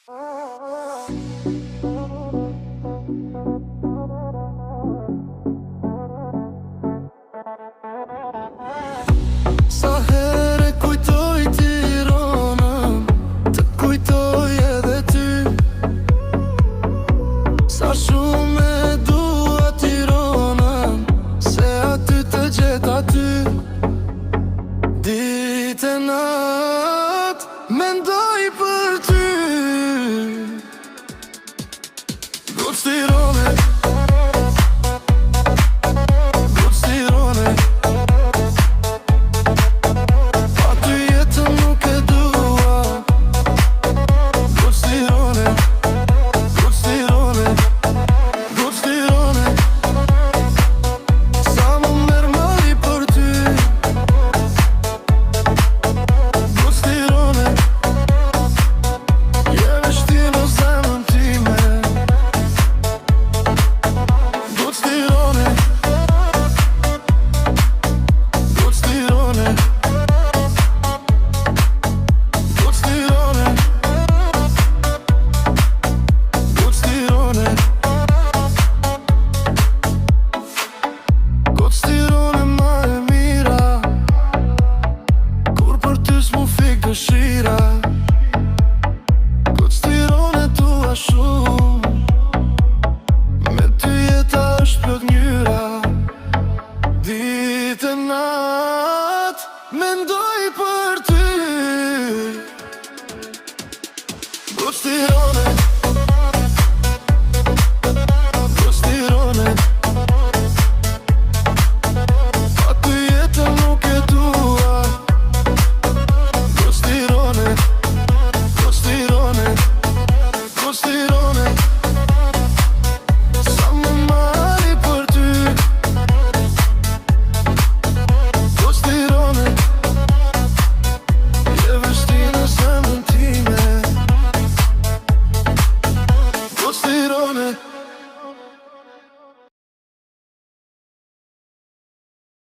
Sa herë kujtoj Tiranën, të kujtoj edhe ty. Sa shumë e dua Tiranën, se aty të gjet aty. Ditë e natë mendoj për ty. Goc Tirane, goc Tirane, aty jetën nuk e dua. Goc Tirane, goc Tirane, goc Tirane, sa më merr mali për ty. Goc Tirane, je veç ti në zemrën time. Goc Tirane, goc Tirane, goc Tirane, goc Tirane, goc Tirane ma e mira, kur për ty s'mu fik dëshira. Goc Tirane dua shumë, me ty jeta është plot ngjyra. Ditë e natë mendoj për ty. Goc Tirane, goc Tirane, aty jetën nuk e dua. Goc Tirane, goc Tirane, goc Tirane, sa më mali për ty. Goc Tirane, je veç ti në zemrën time. Goc Tirane.